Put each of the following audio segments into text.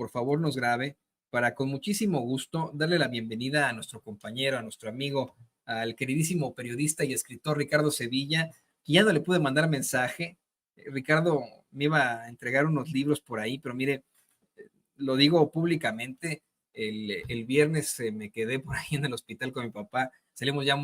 por favor nos grabe para con muchísimo gusto darle la bienvenida a nuestro compañero, a nuestro amigo, al queridísimo periodista y escritor Ricardo Sevilla, que ya no le pude mandar mensaje. Ricardo me iba a entregar unos libros por ahí, pero mire, lo digo públicamente, el viernes me quedé por ahí en el hospital con mi papá, salimos ya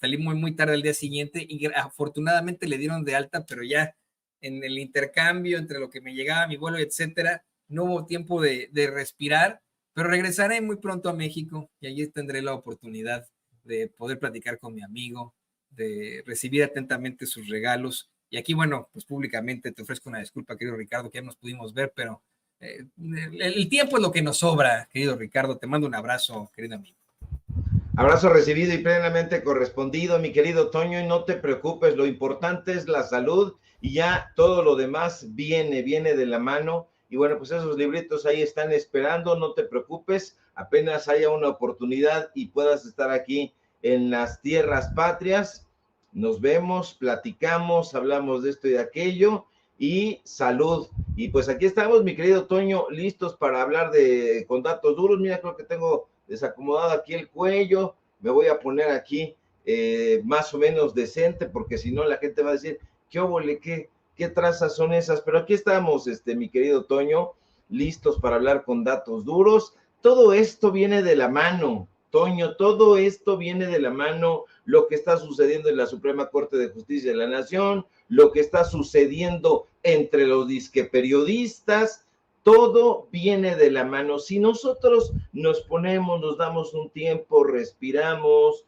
salí muy tarde el día siguiente y afortunadamente le dieron de alta, pero ya en el intercambio entre lo que me llegaba, mi vuelo, etcétera, no hubo tiempo de respirar, pero regresaré muy pronto a México y allí tendré la oportunidad de poder platicar con mi amigo, de recibir atentamente sus regalos. Y aquí, bueno, pues públicamente te ofrezco una disculpa, querido Ricardo, que ya nos pudimos ver, pero el tiempo es lo que nos sobra, querido Ricardo. Te mando un abrazo, querido amigo. Abrazo recibido y plenamente correspondido, mi querido Toño, y no te preocupes, lo importante es la salud y ya todo lo demás viene de la mano. Y bueno, pues esos libritos ahí están esperando, no te preocupes, apenas haya una oportunidad y puedas estar aquí en las tierras patrias, nos vemos, platicamos, hablamos de esto y de aquello, y salud. Y pues aquí estamos, mi querido Toño, listos para hablar con datos duros. Mira, creo que tengo desacomodado aquí el cuello, me voy a poner aquí más o menos decente, porque si no la gente va a decir, qué óvole, qué trazas son esas, pero aquí estamos, mi querido Toño, listos para hablar con datos duros. Todo esto viene de la mano, Toño, todo esto viene de la mano, lo que está sucediendo en la Suprema Corte de Justicia de la Nación, lo que está sucediendo entre los disque periodistas, todo viene de la mano. Si nosotros nos ponemos, nos damos un tiempo, respiramos,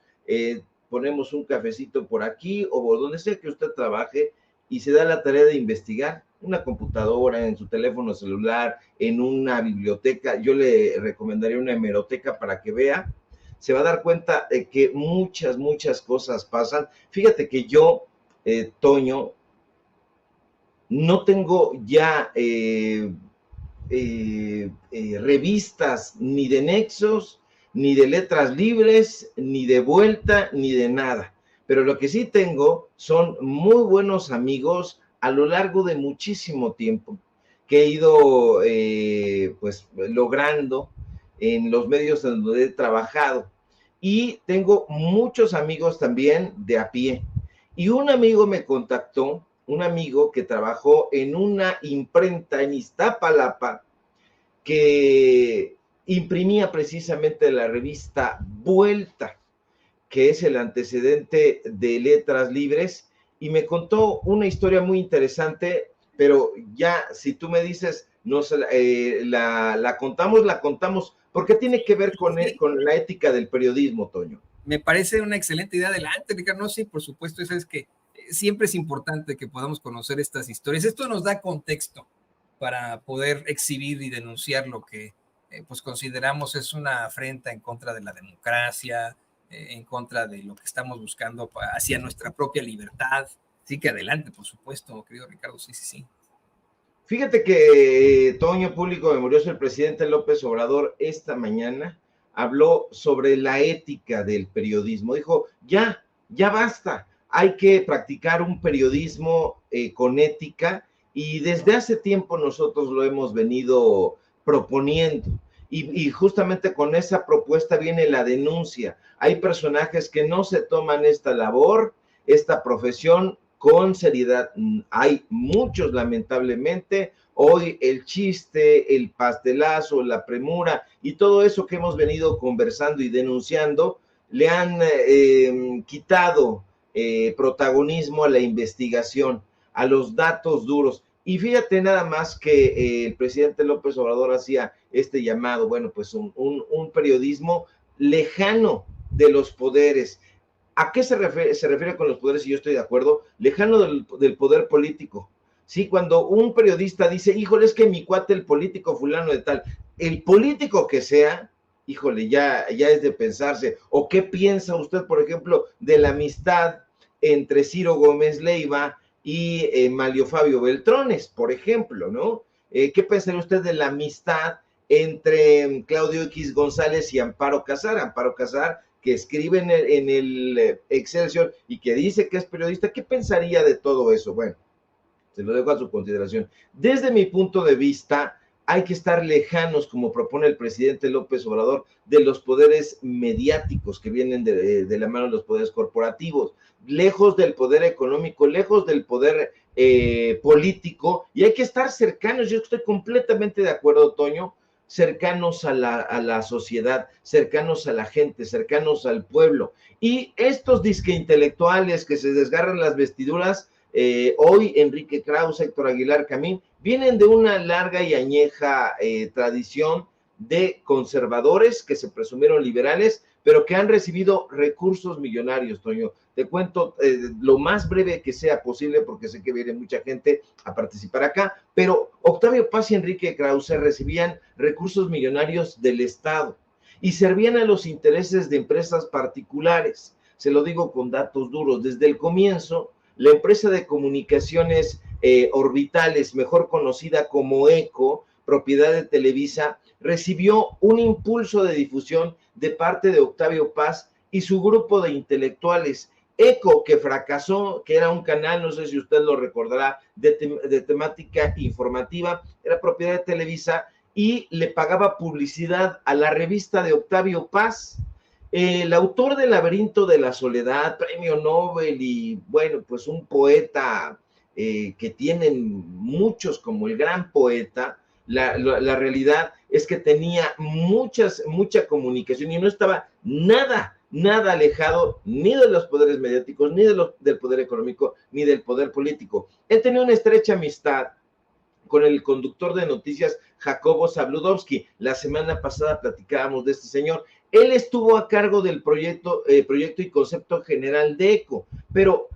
ponemos un cafecito por aquí o por donde sea que usted trabaje y se da la tarea de investigar, una computadora, en su teléfono celular, en una biblioteca, yo le recomendaría una hemeroteca para que vea, se va a dar cuenta de que muchas cosas pasan. Fíjate que yo, Toño, no tengo ya revistas ni de Nexos, ni de Letras Libres, ni de Vuelta, ni de nada. Pero lo que sí tengo son muy buenos amigos a lo largo de muchísimo tiempo que he ido pues logrando en los medios en donde he trabajado. Y tengo muchos amigos también de a pie. Y un amigo me contactó, un amigo que trabajó en una imprenta en Iztapalapa, que imprimía precisamente la revista Vuelta, que es el antecedente de Letras Libres, y me contó una historia muy interesante, pero ya si tú me dices, la contamos, porque tiene que ver con la ética del periodismo, Toño. Me parece una excelente idea. Adelante, Ricardo. No, sí, por supuesto, eso es que siempre es importante que podamos conocer estas historias. Esto nos da contexto para poder exhibir y denunciar lo que pues consideramos es una afrenta en contra de la democracia, en contra de lo que estamos buscando hacia nuestra propia libertad. Sí, que adelante, por supuesto, querido Ricardo. Sí. Fíjate que Toño, público memorioso, el presidente López Obrador esta mañana habló sobre la ética del periodismo. Dijo, ya basta, hay que practicar un periodismo con ética, y desde hace tiempo nosotros lo hemos venido proponiendo. Y justamente con esa propuesta viene la denuncia. Hay personajes que no se toman esta labor, esta profesión, con seriedad. Hay muchos, lamentablemente. Hoy el chiste, el pastelazo, la premura y todo eso que hemos venido conversando y denunciando le han quitado protagonismo a la investigación, a los datos duros. Y fíjate nada más que el presidente López Obrador hacía este llamado, bueno, pues un periodismo lejano de los poderes. ¿A qué se refiere con los poderes? Y yo estoy de acuerdo, lejano del poder político. Sí, cuando un periodista dice, híjole, es que mi cuate, el político fulano de tal, el político que sea, híjole, ya es de pensarse. ¿O qué piensa usted, por ejemplo, de la amistad entre Ciro Gómez Leiva y Manlio Fabio Beltrones, por ejemplo, ¿no? ¿Qué pensaría usted de la amistad entre Claudio X González y Amparo Casar? Amparo Casar, que escribe en el Excelsior y que dice que es periodista. ¿Qué pensaría de todo eso? Bueno, se lo dejo a su consideración. Desde mi punto de vista, hay que estar lejanos, como propone el presidente López Obrador, de los poderes mediáticos que vienen de la mano de los poderes corporativos, lejos del poder económico, lejos del poder político, y hay que estar cercanos. Yo estoy completamente de acuerdo, Toño, cercanos a la sociedad, cercanos a la gente, cercanos al pueblo. Y estos disque intelectuales que se desgarran las vestiduras, hoy Enrique Krause, Héctor Aguilar Camín, vienen de una larga y añeja tradición de conservadores que se presumieron liberales, pero que han recibido recursos millonarios, Toño. Te cuento lo más breve que sea posible, porque sé que viene mucha gente a participar acá, pero Octavio Paz y Enrique Krause recibían recursos millonarios del Estado y servían a los intereses de empresas particulares. Se lo digo con datos duros. Desde el comienzo, la empresa de comunicaciones orbitales, mejor conocida como ECO, propiedad de Televisa, recibió un impulso de difusión de parte de Octavio Paz y su grupo de intelectuales. ECO, que fracasó, que era un canal, no sé si usted lo recordará, de temática informativa, era propiedad de Televisa y le pagaba publicidad a la revista de Octavio Paz. El autor del Laberinto de la Soledad, premio Nobel y bueno, pues un poeta que tienen muchos como el gran poeta, la realidad es que tenía mucha comunicación y no estaba nada alejado ni de los poderes mediáticos, ni del poder económico, ni del poder político. Él tenía una estrecha amistad con el conductor de noticias Jacobo Zabludovsky. La semana pasada platicábamos de este señor. Él estuvo a cargo del proyecto y concepto general de ECO, pero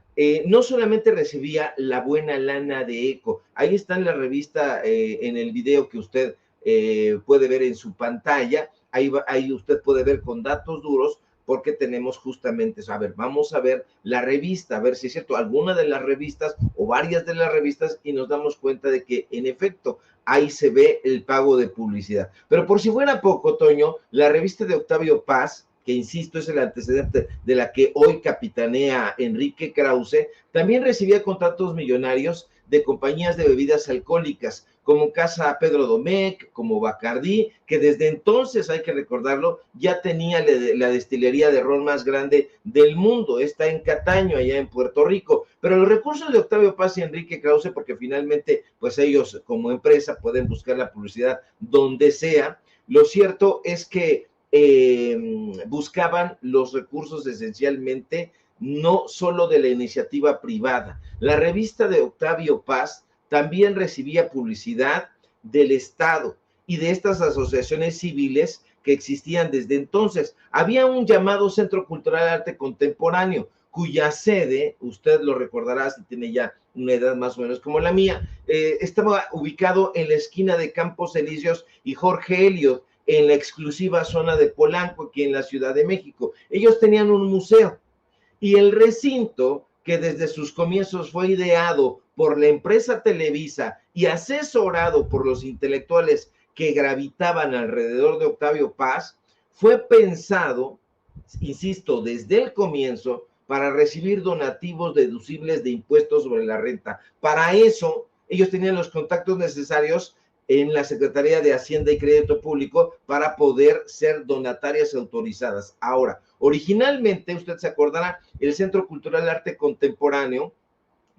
no solamente recibía la buena lana de ECO, ahí está en la revista, en el video que usted puede ver en su pantalla, ahí usted puede ver con datos duros, porque tenemos justamente eso. A ver, vamos a ver la revista, a ver si es cierto, alguna de las revistas o varias de las revistas, y nos damos cuenta de que en efecto ahí se ve el pago de publicidad. Pero por si fuera poco, Toño, la revista de Octavio Paz, que insisto es el antecedente de la que hoy capitanea Enrique Krause, también recibía contratos millonarios de compañías de bebidas alcohólicas, como Casa Pedro Domecq, como Bacardí, que desde entonces, hay que recordarlo, ya tenía la destilería de ron más grande del mundo, está en Cataño, allá en Puerto Rico. Pero los recursos de Octavio Paz y Enrique Krause, porque finalmente, pues ellos como empresa pueden buscar la publicidad donde sea, lo cierto es que buscaban los recursos esencialmente no solo de la iniciativa privada. La revista de Octavio Paz también recibía publicidad del Estado y de estas asociaciones civiles que existían desde entonces. Había un llamado Centro Cultural de Arte Contemporáneo, cuya sede, usted lo recordará si tiene ya una edad más o menos como la mía, estaba ubicado en la esquina de Campos Elíseos y Jorge Eliot, en la exclusiva zona de Polanco, aquí en la Ciudad de México. Ellos tenían un museo y el recinto, que desde sus comienzos fue ideado por la empresa Televisa y asesorado por los intelectuales que gravitaban alrededor de Octavio Paz, fue pensado, insisto, desde el comienzo, para recibir donativos deducibles de impuestos sobre la renta. Para eso, ellos tenían los contactos necesarios en la Secretaría de Hacienda y Crédito Público para poder ser donatarias autorizadas. Ahora, originalmente, usted se acordará, el Centro Cultural de Arte Contemporáneo,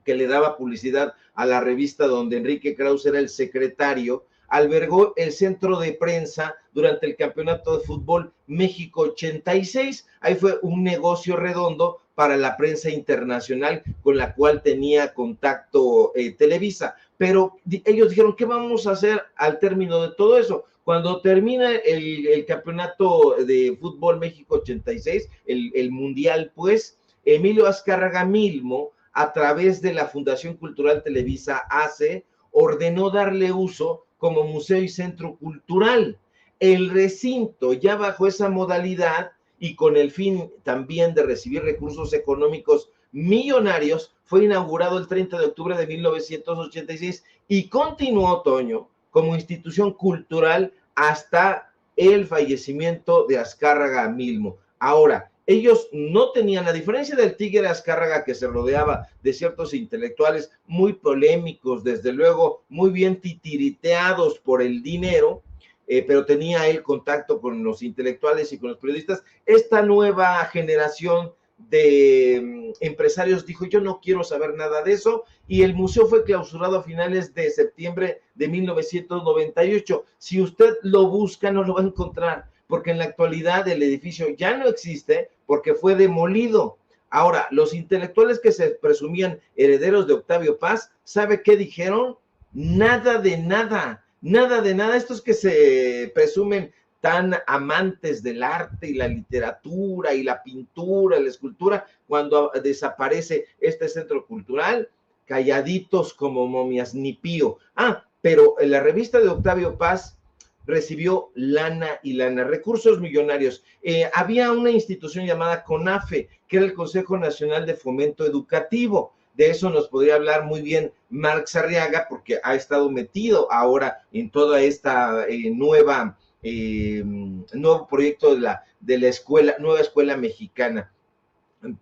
que le daba publicidad a la revista donde Enrique Krause era el secretario, albergó el centro de prensa durante el Campeonato de Fútbol México 86. Ahí fue un negocio redondo para la prensa internacional con la cual tenía contacto Televisa. Pero ellos dijeron, ¿qué vamos a hacer al término de todo eso? Cuando termina el Campeonato de Fútbol México 86, el Mundial, pues, Emilio Azcárraga Milmo, a través de la Fundación Cultural Televisa ACE, ordenó darle uso como museo y centro cultural. El recinto, ya bajo esa modalidad y con el fin también de recibir recursos económicos millonarios, fue inaugurado el 30 de octubre de 1986 y continuó, Toño, como institución cultural hasta el fallecimiento de Azcárraga Milmo. Ahora, Ellos no tenían, a diferencia del Tigre Azcárraga, que se rodeaba de ciertos intelectuales muy polémicos, desde luego muy bien titiriteados por el dinero, pero tenía él contacto con los intelectuales y con los periodistas. Esta nueva generación de empresarios dijo: yo no quiero saber nada de eso, y el museo fue clausurado a finales de septiembre de 1998. Si usted lo busca, no lo va a encontrar, porque en la actualidad el edificio ya no existe porque fue demolido. Ahora, los intelectuales que se presumían herederos de Octavio Paz, ¿sabe qué dijeron? Nada de nada, nada de nada. Estos que se presumen tan amantes del arte y la literatura y la pintura, la escultura, cuando desaparece este centro cultural, calladitos como momias, ni pío. Pero en la revista de Octavio Paz recibió lana y lana, recursos millonarios. Había una institución llamada CONAFE, que era el Consejo Nacional de Fomento Educativo. De eso nos podría hablar muy bien Marx Arriaga, porque ha estado metido ahora en toda esta nuevo proyecto de la escuela, nueva escuela mexicana.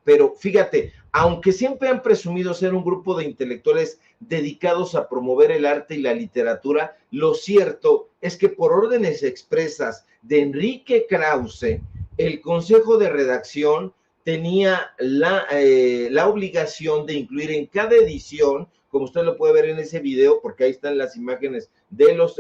Pero fíjate, aunque siempre han presumido ser un grupo de intelectuales dedicados a promover el arte y la literatura, lo cierto es que por órdenes expresas de Enrique Krause, el Consejo de Redacción tenía la obligación de incluir en cada edición, como usted lo puede ver en ese video, porque ahí están las imágenes de los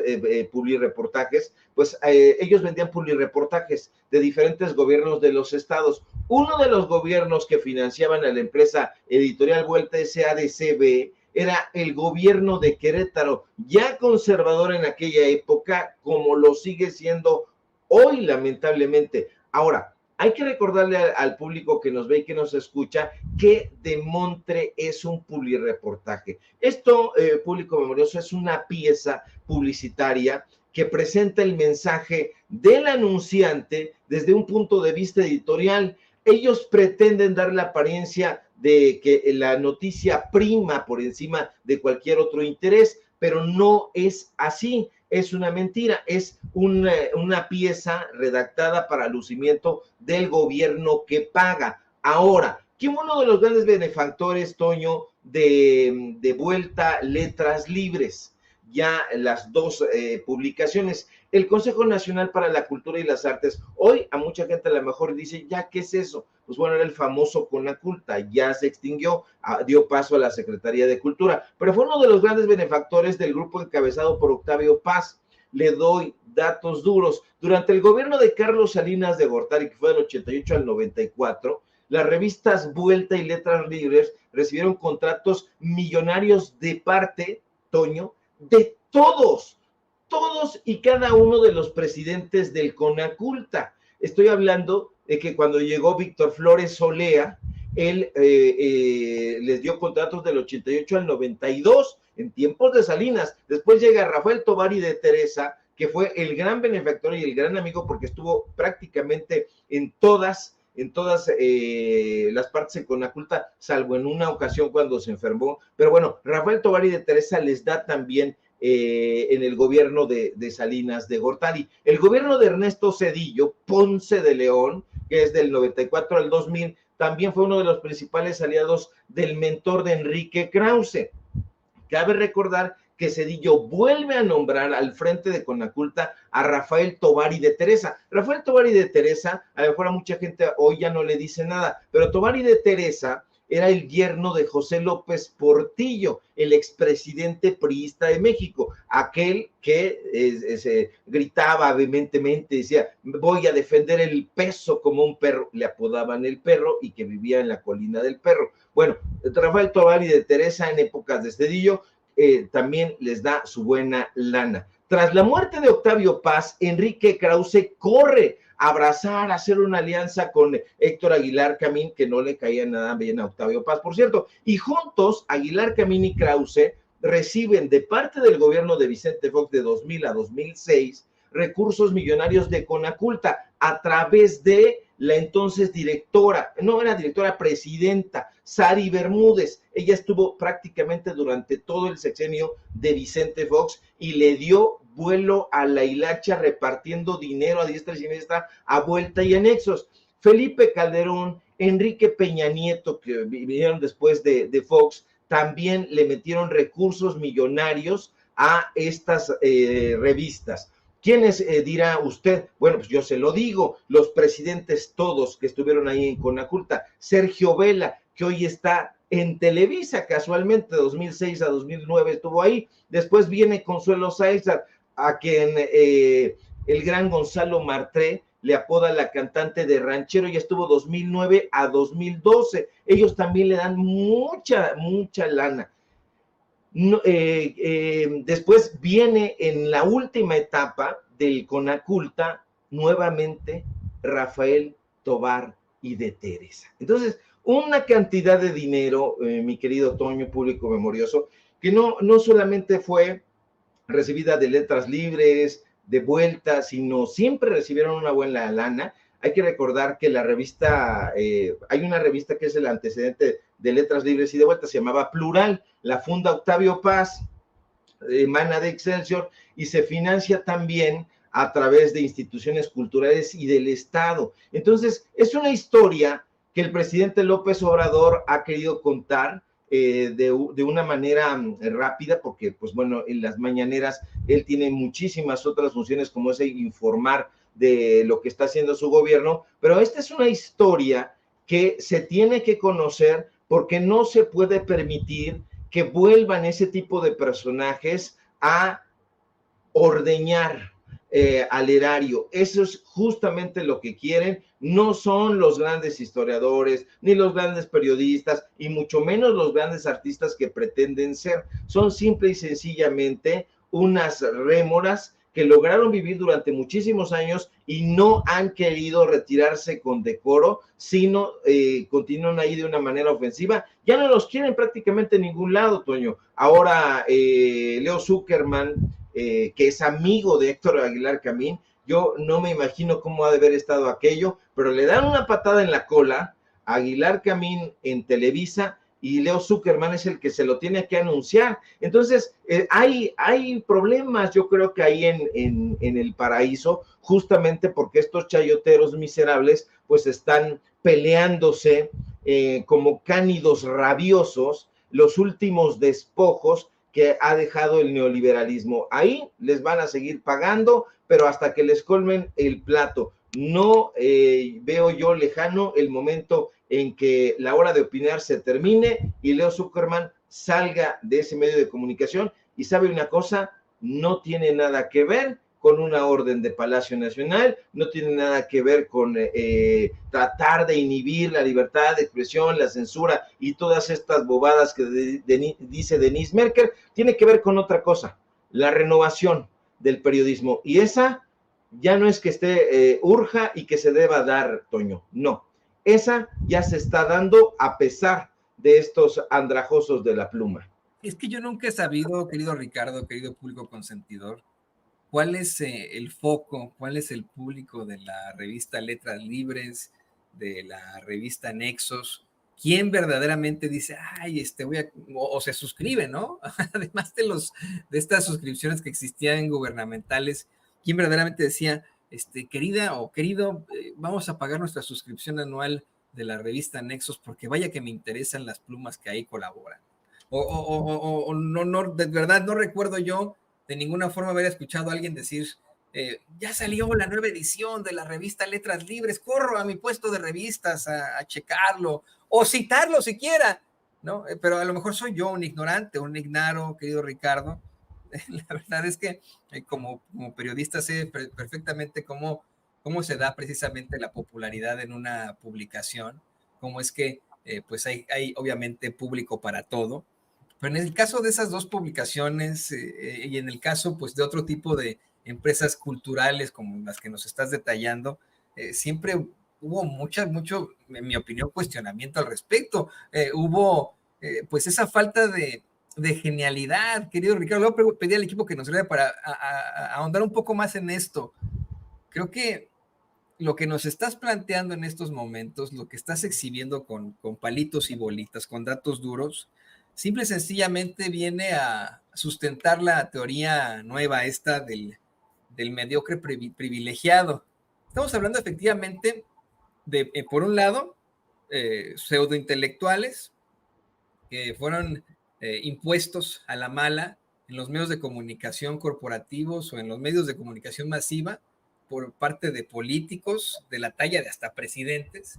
publireportajes, pues ellos vendían publireportajes de diferentes gobiernos de los estados. Uno de los gobiernos que financiaban a la empresa editorial Vuelta SADCB era el gobierno de Querétaro, ya conservador en aquella época, como lo sigue siendo hoy, lamentablemente. Ahora, hay que recordarle al público que nos ve y que nos escucha que Demontre es un publireportaje. Esto, público memorioso, es una pieza publicitaria que presenta el mensaje del anunciante desde un punto de vista editorial. Ellos pretenden dar la apariencia de que la noticia prima por encima de cualquier otro interés, pero no es así. Es una mentira, es una pieza redactada para lucimiento del gobierno que paga. Ahora, ¿quién fue uno de los grandes benefactores, Toño, de Vuelta Letras Libres? Ya las dos publicaciones, el Consejo Nacional para la Cultura y las Artes. Hoy a mucha gente a lo mejor dice: ¿ya qué es eso? Pues bueno, era el famoso Conaculta, ya se extinguió, dio paso a la Secretaría de Cultura, pero fue uno de los grandes benefactores del grupo encabezado por Octavio Paz. Le doy datos duros. Durante el gobierno de Carlos Salinas de Gortari, que fue del 88 al 94, las revistas Vuelta y Letras Libres recibieron contratos millonarios de parte, Toño, de todos y cada uno de los presidentes del Conaculta. Estoy hablando de que cuando llegó Víctor Flores Olea, él les dio contratos del 88 al 92, en tiempos de Salinas. Después llega Rafael Tovar de Teresa, que fue el gran benefactor y el gran amigo, porque estuvo prácticamente en todas las partes en Conaculta, salvo en una ocasión cuando se enfermó. Pero bueno, Rafael Tovar de Teresa les da también en el gobierno de Salinas de Gortari. El gobierno de Ernesto Zedillo Ponce de León, que es del 94 al 2000, también fue uno de los principales aliados del mentor de Enrique Krause. Cabe recordar que Zedillo vuelve a nombrar al frente de Conaculta a Rafael Tovar de Teresa. Rafael Tovar de Teresa, a lo mejor a mucha gente hoy ya no le dice nada, pero Tovar de Teresa era el yerno de José López Portillo, el expresidente priista de México, aquel que se gritaba vehementemente, decía: voy a defender el peso como un perro, le apodaban el perro, y que vivía en la colina del perro. Bueno, Rafael Tovar de Teresa en épocas de Zedillo también les da su buena lana. Tras la muerte de Octavio Paz, Enrique Krause corre a abrazar, a hacer una alianza con Héctor Aguilar Camín, que no le caía nada bien a Octavio Paz, por cierto, y juntos Aguilar Camín y Krause reciben de parte del gobierno de Vicente Fox de 2000 a 2006 recursos millonarios de Conaculta a través de la entonces directora, no era directora, presidenta, Sari Bermúdez. Ella estuvo prácticamente durante todo el sexenio de Vicente Fox y le dio vuelo a la hilacha repartiendo dinero a diestra y siniestra, a vuelta y anexos. Felipe Calderón, Enrique Peña Nieto, que vinieron después de Fox, también le metieron recursos millonarios a estas revistas. ¿Quiénes dirá usted? Bueno, pues yo se lo digo, los presidentes todos que estuvieron ahí en Conaculta, Sergio Vela, que hoy está en Televisa, casualmente, de 2006 a 2009 estuvo ahí, después viene Consuelo Sáizar, a quien el gran Gonzalo Martré le apoda la cantante de ranchero, y estuvo 2009 a 2012, ellos también le dan mucha lana. No, después viene en la última etapa del Conaculta nuevamente Rafael Tobar y de Teresa. Entonces, una cantidad de dinero, mi querido Toño, público memorioso, que no solamente fue recibida de letras libres, de vuelta, sino siempre recibieron una buena lana. Hay que recordar que la revista, hay una revista que es el antecedente de Letras Libres y de Vuelta, se llamaba Plural, la funda Octavio Paz, emana de Excelsior y se financia también a través de instituciones culturales y del Estado. Entonces, es una historia que el presidente López Obrador ha querido contar de una manera rápida, porque, pues bueno, en las mañaneras él tiene muchísimas otras funciones, como es informar de lo que está haciendo su gobierno, pero esta es una historia que se tiene que conocer porque no se puede permitir que vuelvan ese tipo de personajes a ordeñar al erario. Eso es justamente lo que quieren. No son los grandes historiadores, ni los grandes periodistas, y mucho menos los grandes artistas que pretenden ser. Son simple y sencillamente unas rémoras que lograron vivir durante muchísimos años y no han querido retirarse con decoro, sino continúan ahí de una manera ofensiva. Ya no los quieren prácticamente en ningún lado, Toño. Ahora Leo Zuckerman, que es amigo de Héctor Aguilar Camín, yo no me imagino cómo ha de haber estado aquello, pero le dan una patada en la cola a Aguilar Camín en Televisa, y Leo Zuckerman es el que se lo tiene que anunciar. Entonces, hay problemas, yo creo que ahí en el paraíso, justamente porque estos chayoteros miserables, pues están peleándose como cánidos rabiosos los últimos despojos que ha dejado el neoliberalismo. Ahí les van a seguir pagando, pero hasta que les colmen el plato. No veo yo lejano el momento en que la hora de opinar se termine y Leo Zuckerman salga de ese medio de comunicación. Y sabe una cosa, no tiene nada que ver con una orden de Palacio Nacional, no tiene nada que ver con tratar de inhibir la libertad de expresión, la censura y todas estas bobadas que dice Denise Merkel. Tiene que ver con otra cosa, la renovación del periodismo, y esa ya no es que esté urja y que se deba dar, Toño, no, esa ya se está dando a pesar de estos andrajosos de la pluma. Es que yo nunca he sabido, querido Ricardo, querido público consentidor, cuál es el foco, cuál es el público de la revista Letras Libres, de la revista Nexos, quién verdaderamente dice, ay, voy a, o se suscribe, ¿no? Además de estas suscripciones que existían gubernamentales, quién verdaderamente decía, querida o querido, vamos a pagar nuestra suscripción anual de la revista Nexos porque vaya que me interesan las plumas que ahí colaboran. O no, de verdad no recuerdo yo de ninguna forma haber escuchado a alguien decir, ya salió la nueva edición de la revista Letras Libres, corro a mi puesto de revistas a checarlo, o citarlo siquiera, ¿no? Pero a lo mejor soy yo un ignorante, un ignaro, querido Ricardo. La verdad es que como periodista sé perfectamente cómo se da precisamente la popularidad en una publicación, cómo es que pues hay obviamente público para todo. Pero en el caso de esas dos publicaciones y en el caso pues de otro tipo de empresas culturales como las que nos estás detallando, siempre hubo mucho, en mi opinión, cuestionamiento al respecto. Hubo pues esa falta de genialidad, querido Ricardo. Luego pedí al equipo que nos ayude para ahondar un poco más en esto. Creo que lo que nos estás planteando en estos momentos, lo que estás exhibiendo con palitos y bolitas, con datos duros, simple y sencillamente viene a sustentar la teoría nueva esta del mediocre privilegiado. Estamos hablando efectivamente por un lado, pseudointelectuales que fueron impuestos a la mala en los medios de comunicación corporativos o en los medios de comunicación masiva por parte de políticos de la talla de hasta presidentes,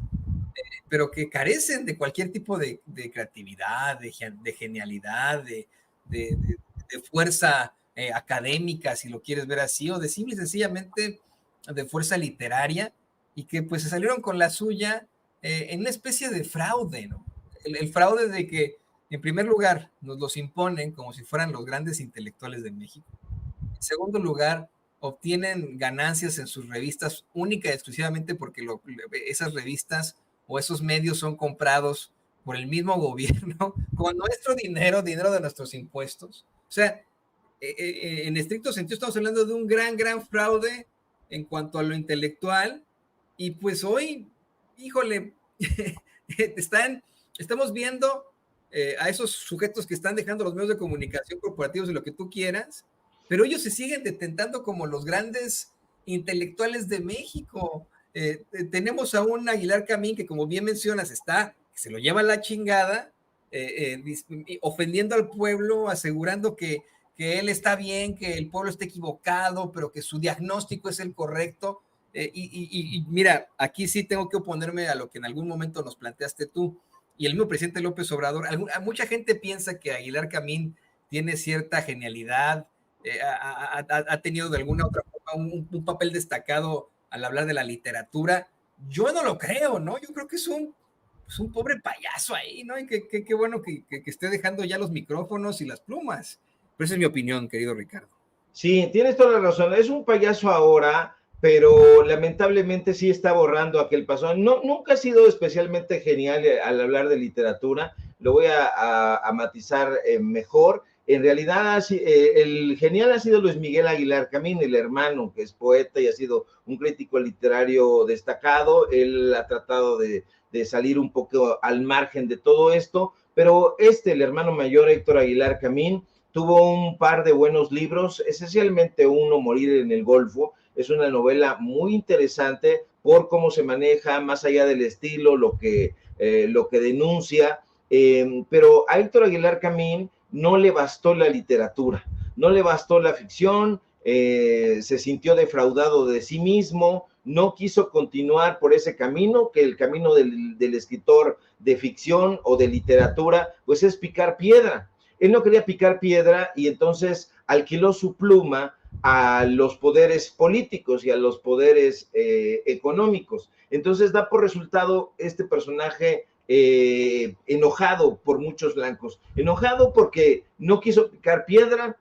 pero que carecen de cualquier tipo de creatividad, de genialidad, de fuerza académica, si lo quieres ver así, o de simple y sencillamente de fuerza literaria, y que pues se salieron con la suya en una especie de fraude, ¿no? El fraude de que, en primer lugar, nos los imponen como si fueran los grandes intelectuales de México. En segundo lugar, obtienen ganancias en sus revistas única y exclusivamente porque esas revistas o esos medios son comprados por el mismo gobierno con nuestro dinero, dinero de nuestros impuestos. O sea, en estricto sentido estamos hablando de un gran fraude en cuanto a lo intelectual, y pues hoy, híjole, estamos viendo a esos sujetos que están dejando los medios de comunicación corporativos y lo que tú quieras, pero ellos se siguen detentando como los grandes intelectuales de México. Tenemos a un Aguilar Camín que, como bien mencionas, se lo lleva a la chingada, ofendiendo al pueblo, asegurando que él está bien, que el pueblo está equivocado, pero que su diagnóstico es el correcto. Y mira, aquí sí tengo que oponerme a lo que en algún momento nos planteaste tú y el mismo presidente López Obrador. Mucha gente piensa que Aguilar Camín tiene cierta genialidad, ha tenido de alguna otra forma un papel destacado al hablar de la literatura. Yo no lo creo, ¿no? Yo creo que es un pobre payaso ahí, ¿no? Y qué bueno que esté dejando ya los micrófonos y las plumas. Pero esa es mi opinión, querido Ricardo. Sí, tienes toda la razón. Es un payaso ahora, pero lamentablemente sí está borrando aquel pasado. No, nunca ha sido especialmente genial al hablar de literatura. Lo voy a matizar mejor. En realidad, el genial ha sido Luis Miguel Aguilar Camín, el hermano, que es poeta y ha sido un crítico literario destacado. Él ha tratado de salir un poco al margen de todo esto, pero el hermano mayor, Héctor Aguilar Camín, tuvo un par de buenos libros, esencialmente uno, Morir en el Golfo. Es una novela muy interesante por cómo se maneja, más allá del estilo, lo que denuncia, pero a Héctor Aguilar Camín no le bastó la literatura, no le bastó la ficción, se sintió defraudado de sí mismo, no quiso continuar por ese camino, que el camino del escritor de ficción o de literatura, pues es picar piedra. Él no quería picar piedra y entonces alquiló su pluma a los poderes políticos y a los poderes económicos. Entonces da por resultado este personaje enojado por muchos blancos, enojado porque no quiso picar piedra,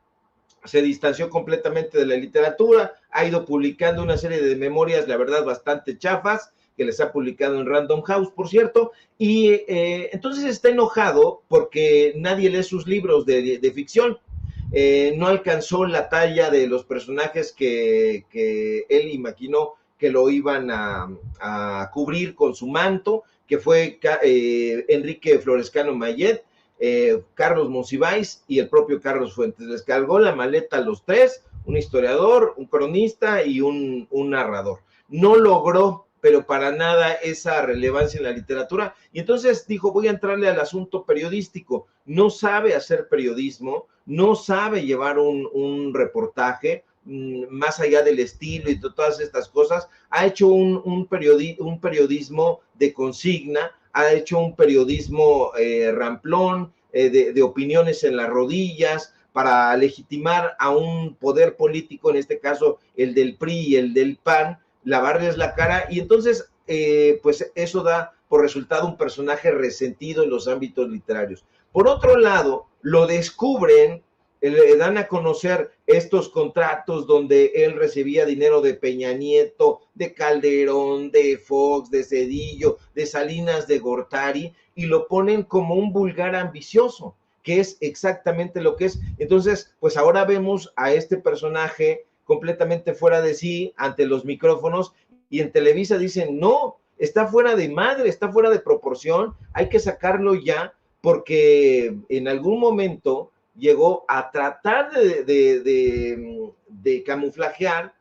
se distanció completamente de la literatura, ha ido publicando una serie de memorias, la verdad, bastante chafas, que les ha publicado en Random House, por cierto, y entonces está enojado porque nadie lee sus libros de ficción. No alcanzó la talla de los personajes que él imaginó que lo iban a cubrir con su manto, que fue Enrique Florescano Mayet, Carlos Monsiváis y el propio Carlos Fuentes. Les cargó la maleta a los tres, un historiador, un cronista y un narrador. No logró, pero para nada, esa relevancia en la literatura, y entonces dijo, voy a entrarle al asunto periodístico. No sabe hacer periodismo, no sabe llevar un reportaje, más allá del estilo y de todas estas cosas. Ha hecho un periodismo de consigna, ha hecho un periodismo ramplón, de opiniones en las rodillas, para legitimar a un poder político, en este caso el del PRI y el del PAN, lavarles la cara, y entonces pues eso da por resultado un personaje resentido en los ámbitos literarios. Por otro lado, lo descubren, le dan a conocer estos contratos donde él recibía dinero de Peña Nieto, de Calderón, de Fox, de Zedillo, de Salinas de Gortari, y lo ponen como un vulgar ambicioso, que es exactamente lo que es. Entonces, pues ahora vemos a este personaje completamente fuera de sí ante los micrófonos, y en Televisa dicen, no, está fuera de madre, está fuera de proporción, hay que sacarlo ya, porque en algún momento llegó a tratar de camuflajear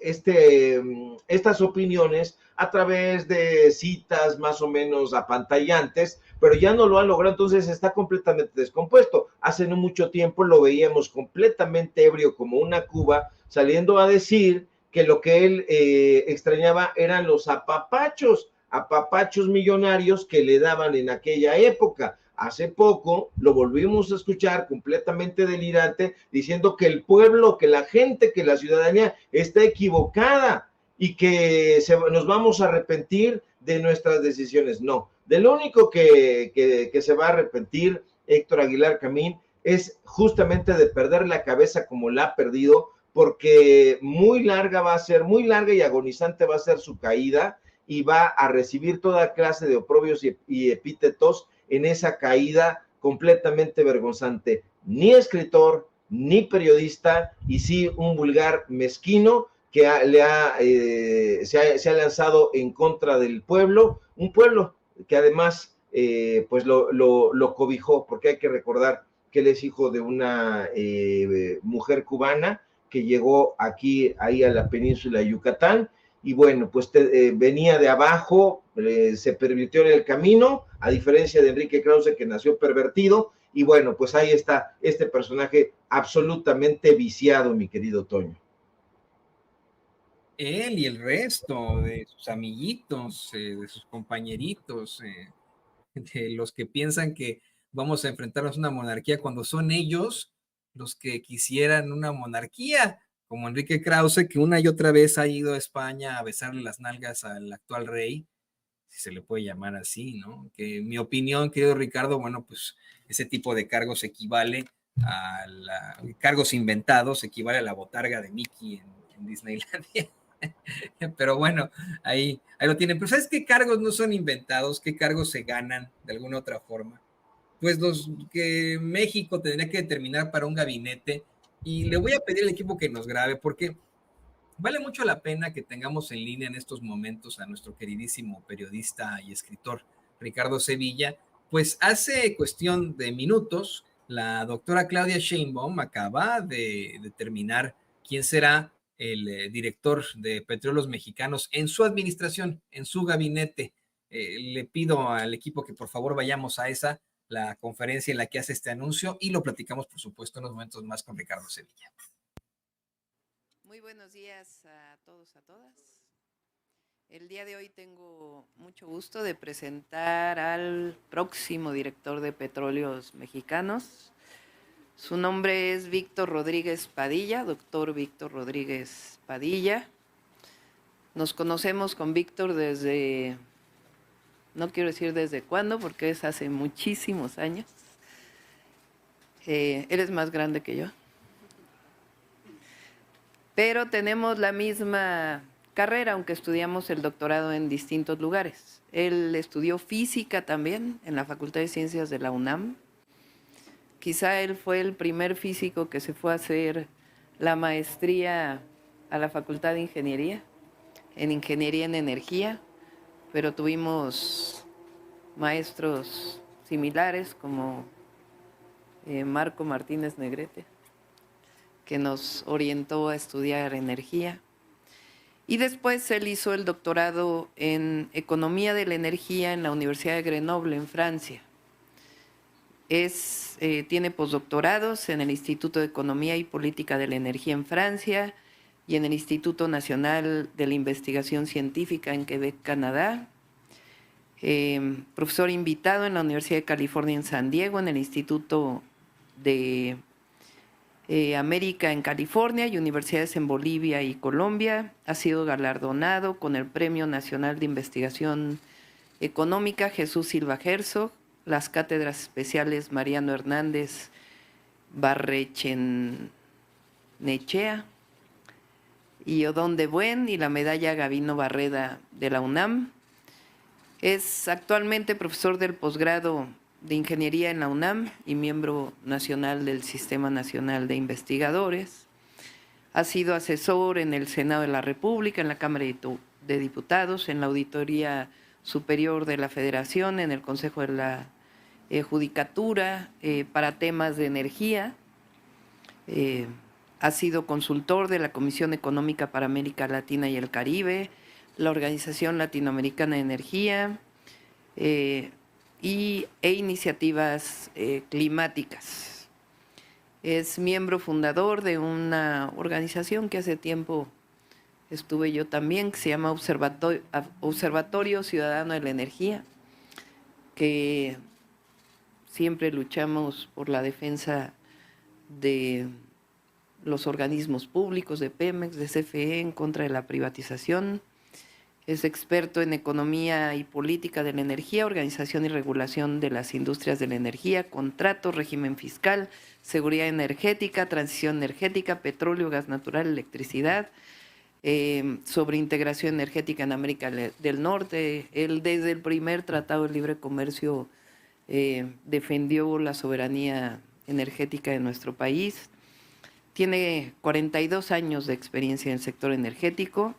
estas opiniones a través de citas más o menos apantallantes, pero ya no lo ha logrado, entonces está completamente descompuesto. Hace no mucho tiempo lo veíamos completamente ebrio como una cuba, saliendo a decir que lo que él extrañaba eran los apapachos millonarios que le daban en aquella época. Hace poco lo volvimos a escuchar completamente delirante diciendo que el pueblo, que la gente, que la ciudadanía está equivocada y que nos vamos a arrepentir de nuestras decisiones. No, de lo único que se va a arrepentir Héctor Aguilar Camín es justamente de perder la cabeza como la ha perdido, porque muy larga va a ser, muy larga y agonizante va a ser su caída, y va a recibir toda clase de oprobios y epítetos en esa caída completamente vergonzante. Ni escritor, ni periodista, y sí un vulgar mezquino que se ha lanzado en contra del pueblo, un pueblo que además pues lo cobijó, porque hay que recordar que él es hijo de una mujer cubana que llegó aquí, ahí a la península de Yucatán, y bueno, pues venía de abajo, se pervirtió en el camino, a diferencia de Enrique Krause, que nació pervertido, y bueno, pues ahí está este personaje absolutamente viciado, mi querido Toño. Él y el resto de sus amiguitos, de sus compañeritos, de los que piensan que vamos a enfrentarnos a una monarquía cuando son ellos los que quisieran una monarquía, como Enrique Krause, que una y otra vez ha ido a España a besarle las nalgas al actual rey, si se le puede llamar así, ¿no? Que en mi opinión, querido Ricardo, bueno, pues ese tipo de cargos equivale cargos inventados, equivale a la botarga de Mickey en Disneylandia. Pero bueno, ahí lo tienen. Pero ¿sabes qué cargos no son inventados? ¿Qué cargos se ganan de alguna otra forma? Pues los que México tendría que determinar para un gabinete. Y le voy a pedir al equipo que nos grabe, porque vale mucho la pena que tengamos en línea en estos momentos a nuestro queridísimo periodista y escritor Ricardo Sevilla. Pues hace cuestión de minutos, la doctora Claudia Sheinbaum acaba de determinar quién será el director de Petróleos Mexicanos en su administración, en su gabinete. Le pido al equipo que por favor vayamos a la conferencia en la que hace este anuncio, y lo platicamos, por supuesto, en unos momentos más con Ricardo Sevilla. Muy buenos días a todos, a todas. El día de hoy tengo mucho gusto de presentar al próximo director de Petróleos Mexicanos. Su nombre es Víctor Rodríguez Padilla, doctor Víctor Rodríguez Padilla. Nos conocemos con Víctor desde, no quiero decir desde cuándo, porque es hace muchísimos años. Él es más grande que yo. Pero tenemos la misma carrera, aunque estudiamos el doctorado en distintos lugares. Él estudió física también en la Facultad de Ciencias de la UNAM. Quizá él fue el primer físico que se fue a hacer la maestría a la Facultad de Ingeniería en Energía, pero tuvimos maestros similares como Marco Martínez Negrete, que nos orientó a estudiar energía. Y después él hizo el doctorado en Economía de la Energía en la Universidad de Grenoble, en Francia. Tiene postdoctorados en el Instituto de Economía y Política de la Energía en Francia y en el Instituto Nacional de la Investigación Científica en Quebec, Canadá. Profesor invitado en la Universidad de California en San Diego, en el Instituto de América en California y universidades en Bolivia y Colombia. Ha sido galardonado con el Premio Nacional de Investigación Económica Jesús Silva Herzog, las cátedras especiales Mariano Hernández Barrechenechea y Odón de Buen, y la medalla Gavino Barreda de la UNAM. Es actualmente profesor del posgrado de Ingeniería en la UNAM y miembro nacional del Sistema Nacional de Investigadores. Ha sido asesor en el Senado de la República, en la Cámara de Diputados, en la Auditoría Superior de la Federación, en el Consejo de la Judicatura para temas de energía. Ha sido consultor de la Comisión Económica para América Latina y el Caribe, la Organización Latinoamericana de Energía e iniciativas climáticas. Es miembro fundador de una organización que hace tiempo estuve yo también, que se llama Observatorio Ciudadano de la Energía, que siempre luchamos por la defensa de los organismos públicos, de Pemex, de CFE, en contra de la privatización. Es experto en economía y política de la energía, organización y regulación de las industrias de la energía, contratos, régimen fiscal, seguridad energética, transición energética, petróleo, gas natural, electricidad, sobre integración energética en América del Norte. Él desde el primer Tratado de Libre Comercio defendió la soberanía energética de nuestro país. Tiene 42 años de experiencia en el sector energético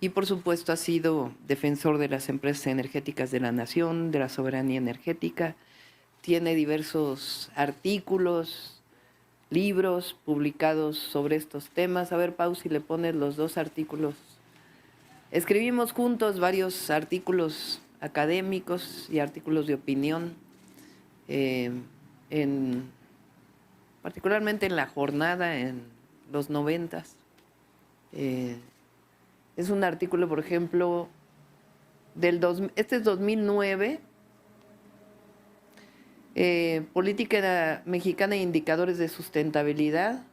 y, por supuesto, ha sido defensor de las empresas energéticas de la nación, de la soberanía energética. Tiene diversos artículos, libros publicados sobre estos temas. A ver, Pau, si le pones los 2 artículos. Escribimos juntos varios artículos académicos y artículos de opinión, particularmente en La Jornada, en los 90s. Es un artículo, por ejemplo, este es 2009, Política Mexicana e Indicadores de Sustentabilidad.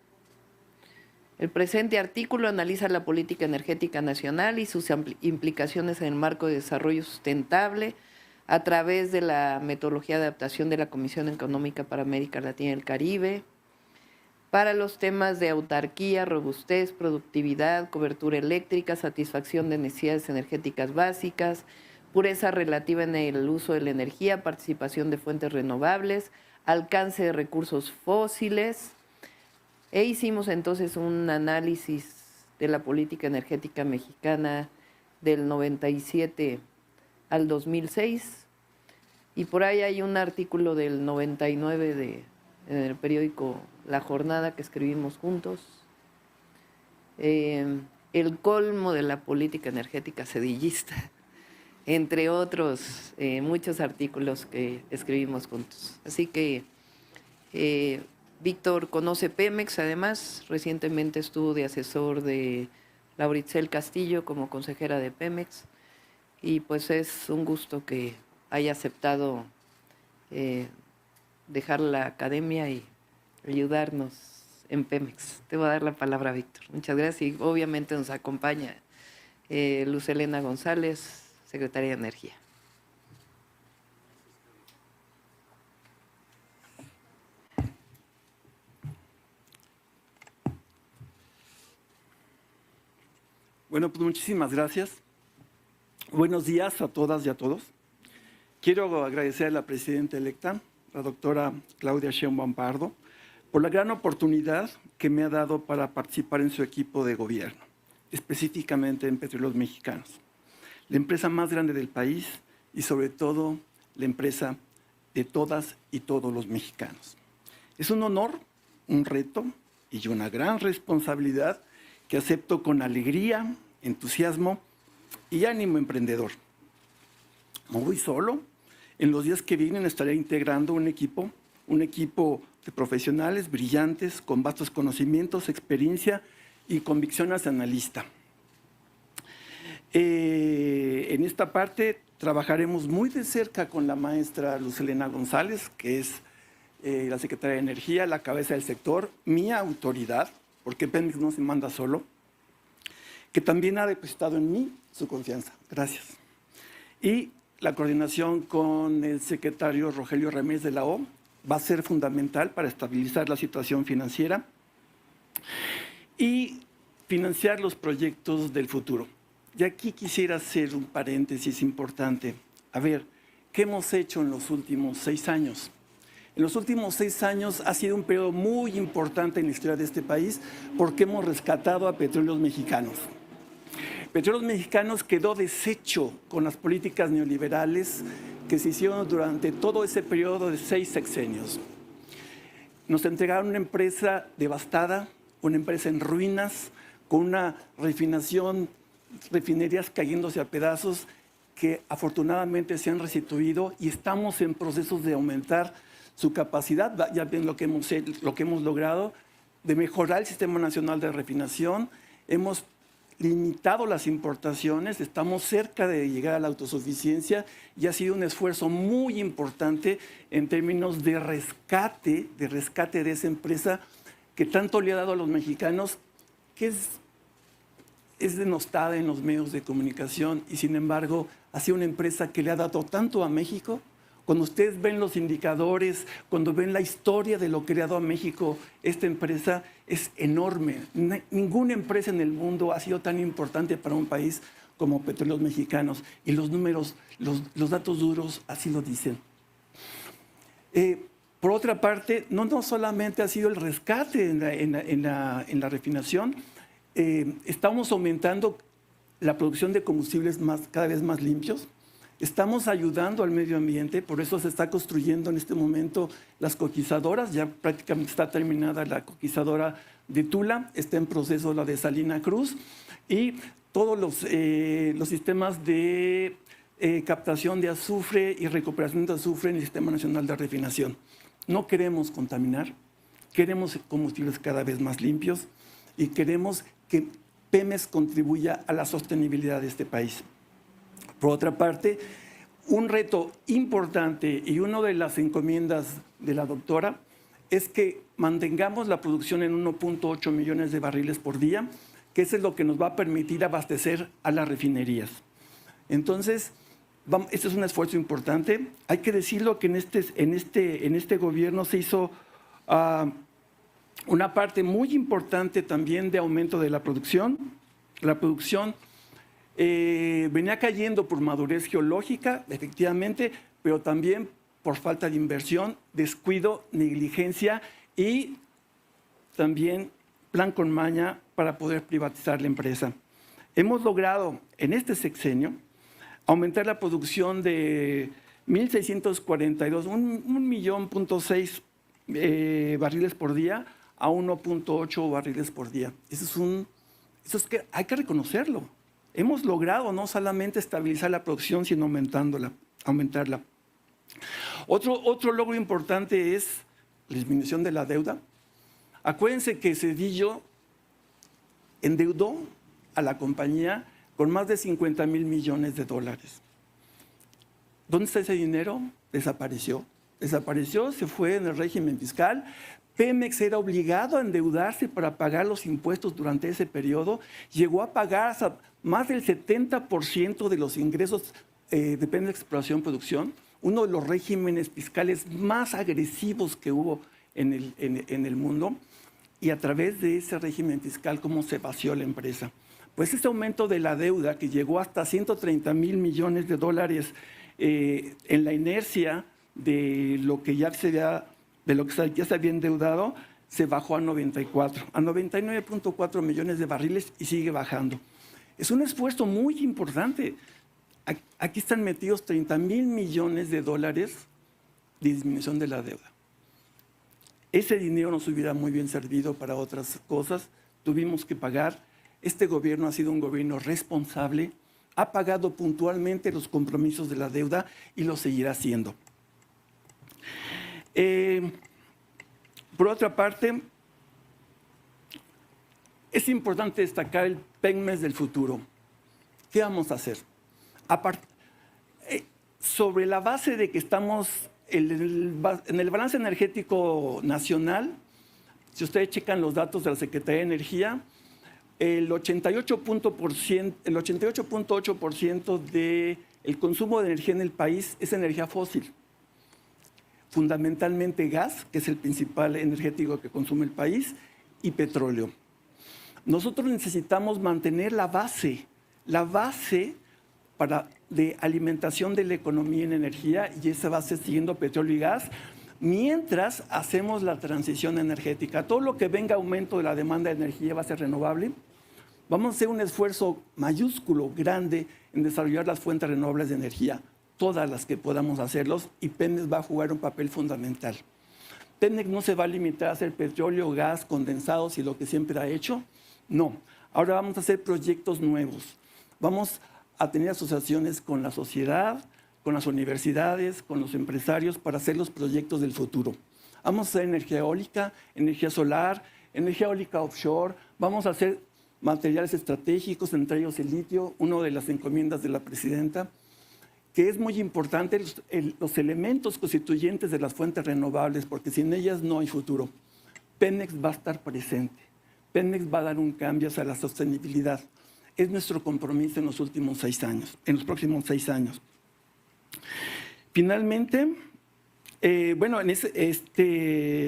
El presente artículo analiza la política energética nacional y sus implicaciones en el marco de desarrollo sustentable a través de la metodología de adaptación de la Comisión Económica para América Latina y el Caribe, para los temas de autarquía, robustez, productividad, cobertura eléctrica, satisfacción de necesidades energéticas básicas, pureza relativa en el uso de la energía, participación de fuentes renovables, alcance de recursos fósiles. E hicimos entonces un análisis de la política energética mexicana del 97 al 2006. Y por ahí hay un artículo del 99 en el periódico La Jornada que escribimos juntos. El colmo de la política energética sedillista, entre otros muchos artículos que escribimos juntos. Así que Víctor conoce Pemex, además, recientemente estuvo de asesor de Lauritzel Castillo como consejera de Pemex, y pues es un gusto que haya aceptado dejar la academia y ayudarnos en Pemex. Te voy a dar la palabra, Víctor. Muchas gracias. Y obviamente nos acompaña Luz Helena González, secretaria de Energía. Bueno, pues muchísimas gracias. Buenos días a todas y a todos. Quiero agradecer a la presidenta electa, la doctora Claudia Sheinbaum Pardo, por la gran oportunidad que me ha dado para participar en su equipo de gobierno, específicamente en Petróleos Mexicanos, la empresa más grande del país y sobre todo la empresa de todas y todos los mexicanos. Es un honor, un reto y una gran responsabilidad que acepto con alegría, entusiasmo y ánimo emprendedor. No voy solo. En los días que vienen estaré integrando un equipo de profesionales brillantes con vastos conocimientos, experiencia y convicción nacionalista. En esta parte trabajaremos muy de cerca con la maestra Luz Helena González, que es la secretaria de Energía, la cabeza del sector, mi autoridad, porque Pemex no se manda solo, que también ha depositado en mí su confianza. Gracias. Y la coordinación con el secretario Rogelio Ramírez de la O va a ser fundamental para estabilizar la situación financiera y financiar los proyectos del futuro. Y aquí quisiera hacer un paréntesis importante. A ver, ¿qué hemos hecho en los últimos 6 años? En los últimos 6 años ha sido un periodo muy importante en la historia de este país porque hemos rescatado a Petróleos Mexicanos. Petróleos Mexicanos quedó deshecho con las políticas neoliberales que se hicieron durante todo ese periodo de 6 sexenios. Nos entregaron una empresa devastada, una empresa en ruinas, con una refinerías cayéndose a pedazos que afortunadamente se han restituido y estamos en procesos de aumentar su capacidad. Ya ven lo que hemos logrado, de mejorar el Sistema Nacional de Refinación. Hemos limitado las importaciones, estamos cerca de llegar a la autosuficiencia y ha sido un esfuerzo muy importante en términos de rescate de esa empresa que tanto le ha dado a los mexicanos, que es denostada en los medios de comunicación y sin embargo ha sido una empresa que le ha dado tanto a México. Cuando ustedes ven los indicadores, cuando ven la historia de lo que le ha dado a México, esta empresa es enorme. Ninguna empresa en el mundo ha sido tan importante para un país como Petróleos Mexicanos. Y los números, los datos duros así lo dicen. Por otra parte, no solamente ha sido el rescate en la refinación, estamos aumentando la producción de combustibles cada vez más limpios. Estamos ayudando al medio ambiente, por eso se está construyendo en este momento las coquizadoras. Ya prácticamente está terminada la coquizadora de Tula, está en proceso la de Salina Cruz y todos los sistemas de captación de azufre y recuperación de azufre en el Sistema Nacional de Refinación. No queremos contaminar, queremos combustibles cada vez más limpios y queremos que Pemex contribuya a la sostenibilidad de este país. Por otra parte, un reto importante y una de las encomiendas de la doctora es que mantengamos la producción en 1.8 millones de barriles por día, que eso es lo que nos va a permitir abastecer a las refinerías. Entonces, este es un esfuerzo importante. Hay que decirlo que en este gobierno se hizo una parte muy importante también de aumento de la producción. La producción venía cayendo por madurez geológica, efectivamente, pero también por falta de inversión, descuido, negligencia y también plan con maña para poder privatizar la empresa. Hemos logrado en este sexenio aumentar la producción de 1.642, 1.6 barriles por día a 1.8 barriles por día. Eso es que hay que reconocerlo. Hemos logrado no solamente estabilizar la producción, sino aumentarla. Otro logro importante es la disminución de la deuda. Acuérdense que Zedillo endeudó a la compañía con más de 50,000 millones de dólares. ¿Dónde está ese dinero? Desapareció. Desapareció, se fue en el régimen fiscal. Pemex era obligado a endeudarse para pagar los impuestos durante ese periodo. Llegó a pagar hasta más del 70% de los ingresos de Pemex Exploración y Producción, uno de los regímenes fiscales más agresivos que hubo en el mundo. Y a través de ese régimen fiscal, ¿cómo se vació la empresa? Pues ese aumento de la deuda que llegó hasta 130,000 millones de dólares en la inercia de lo que ya se había endeudado, se bajó a 99.4 millones de barriles y sigue bajando. Es un esfuerzo muy importante. Aquí están metidos 30,000 millones de dólares de disminución de la deuda. Ese dinero nos hubiera muy bien servido para otras cosas. Tuvimos que pagar. Este gobierno ha sido un gobierno responsable, ha pagado puntualmente los compromisos de la deuda y lo seguirá haciendo. Por otra parte, es importante destacar el Pemex del futuro. ¿Qué vamos a hacer? Sobre la base de que estamos en el balance energético nacional, si ustedes checan los datos de la Secretaría de Energía, el 88.8% del consumo de energía en el país es energía fósil. Fundamentalmente gas, que es el principal energético que consume el país, y petróleo. Nosotros necesitamos mantener la base de alimentación de la economía en energía, y esa base siguiendo petróleo y gas, mientras hacemos la transición energética. Todo lo que venga aumento de la demanda de energía va a ser renovable. Vamos a hacer un esfuerzo mayúsculo, grande, en desarrollar las fuentes renovables de energía, todas las que podamos hacerlos, y Pemex va a jugar un papel fundamental. Pemex no se va a limitar a hacer petróleo, gas, condensados y lo que siempre ha hecho. No, ahora vamos a hacer proyectos nuevos. Vamos a tener asociaciones con la sociedad, con las universidades, con los empresarios para hacer los proyectos del futuro. Vamos a hacer energía eólica, energía solar, energía eólica offshore. Vamos a hacer materiales estratégicos, entre ellos el litio, una de las encomiendas de la presidenta, que es muy importante los elementos constituyentes de las fuentes renovables, porque sin ellas no hay futuro. Pemex va a estar presente. Pemex va a dar un cambio hacia la sostenibilidad. Es nuestro compromiso en los últimos 6 años, en los próximos 6 años. Finalmente,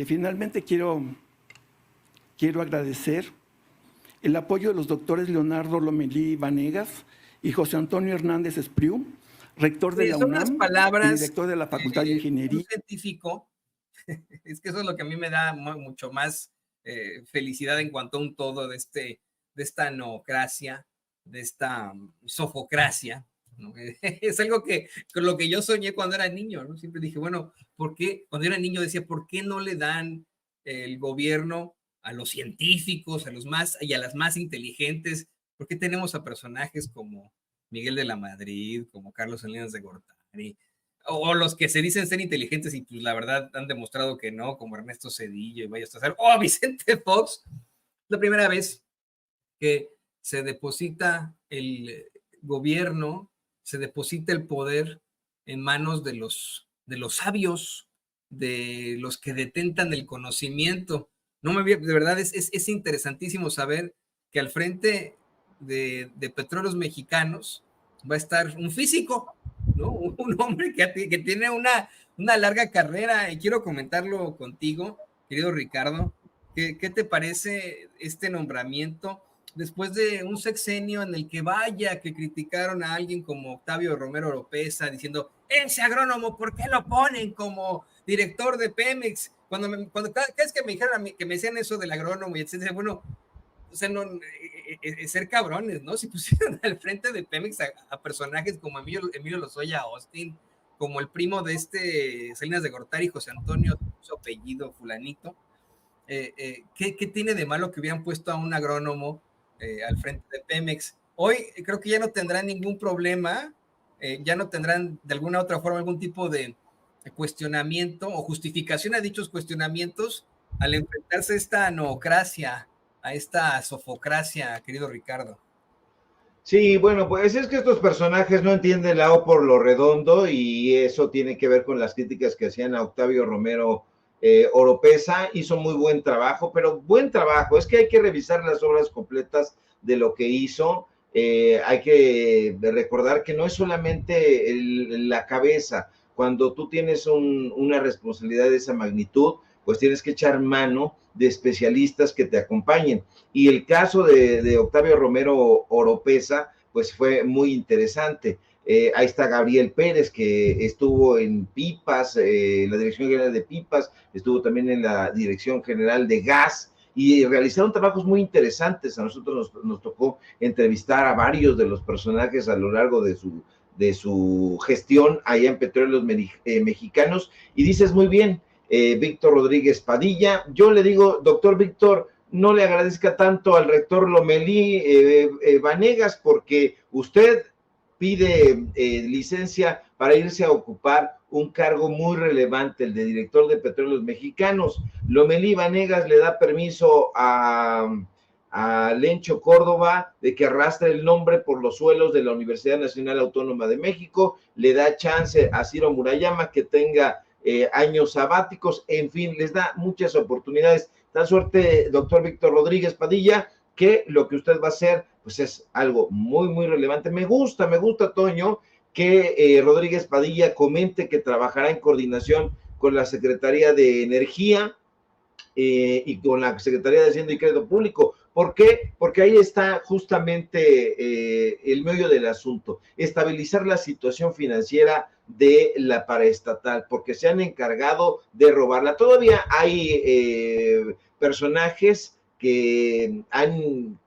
finalmente quiero agradecer el apoyo de los doctores Leonardo Lomelí Vanegas y José Antonio Hernández Espriu, rector de la UNAM y director de la Facultad de Ingeniería. Un científico, es que eso es lo que a mí me da mucho más felicidad en cuanto a un todo de esta noocracia, de esta sofocracia, ¿no? Es algo con lo que yo soñé cuando era niño, ¿no? Siempre dije, bueno, ¿por qué? Cuando era niño decía, ¿por qué no le dan el gobierno a los científicos, y a las más inteligentes? ¿Por qué tenemos a personajes como Miguel de la Madrid, como Carlos Salinas de Gortari, o los que se dicen ser inteligentes y pues la verdad han demostrado que no, como Ernesto Zedillo y Valle Astazar, o Vicente Fox? La primera vez que se deposita el gobierno, se deposita el poder en manos de los sabios, de los que detentan el conocimiento. De verdad es interesantísimo saber que al frente de Petróleos Mexicanos va a estar un físico, ¿no? Un hombre que tiene una larga carrera, y quiero comentarlo contigo, querido Ricardo. ¿Qué te parece este nombramiento después de un sexenio en el que que criticaron a alguien como Octavio Romero Oropesa diciendo, ese agrónomo, ¿por qué lo ponen como director de Pemex? Cada vez que me dijeron que me decían eso del agrónomo y etcétera, bueno, o sea, no, ser cabrones, ¿no? Si pusieron al frente de Pemex a personajes como Emilio Lozoya Austin, como el primo de Salinas de Gortari, José Antonio, su apellido fulanito, ¿qué tiene de malo que hubieran puesto a un agrónomo al frente de Pemex? Hoy creo que ya no tendrán ningún problema, ya no tendrán de alguna otra forma algún tipo de cuestionamiento o justificación a dichos cuestionamientos al enfrentarse a esta noocracia, a esta sofocracia, querido Ricardo. Sí, bueno, pues es que estos personajes no entienden la O por lo redondo, y eso tiene que ver con las críticas que hacían a Octavio Romero Oropesa. Hizo muy buen trabajo, pero buen trabajo, es que hay que revisar las obras completas de lo que hizo. Hay que recordar que no es solamente la cabeza. Cuando tú tienes una responsabilidad de esa magnitud, pues tienes que echar mano de especialistas que te acompañen. Y el caso de Octavio Romero Oropesa, pues fue muy interesante. Ahí está Gabriel Pérez, que estuvo en Pipas, la Dirección General de Pipas, estuvo también en la Dirección General de Gas, y realizaron trabajos muy interesantes. A nosotros nos tocó entrevistar a varios de los personajes a lo largo de su gestión allá en Petróleos Mexicanos, y dices muy bien, Víctor Rodríguez Padilla. Yo le digo, doctor Víctor, no le agradezca tanto al rector Lomelí Vanegas, porque usted pide licencia para irse a ocupar un cargo muy relevante, el de director de Petróleos Mexicanos. Lomelí Vanegas le da permiso a Lencho Córdoba de que arrastre el nombre por los suelos de la Universidad Nacional Autónoma de México, le da chance a Ciro Murayama que tenga años sabáticos, en fin, les da muchas oportunidades. Da suerte, doctor Víctor Rodríguez Padilla, que lo que usted va a hacer, pues es algo muy, muy relevante. Me gusta, Toño, que Rodríguez Padilla comente que trabajará en coordinación con la Secretaría de Energía y con la Secretaría de Hacienda y Crédito Público. ¿Por qué? Porque ahí está justamente el meollo del asunto, estabilizar la situación financiera de la paraestatal, porque se han encargado de robarla. Todavía hay personajes que han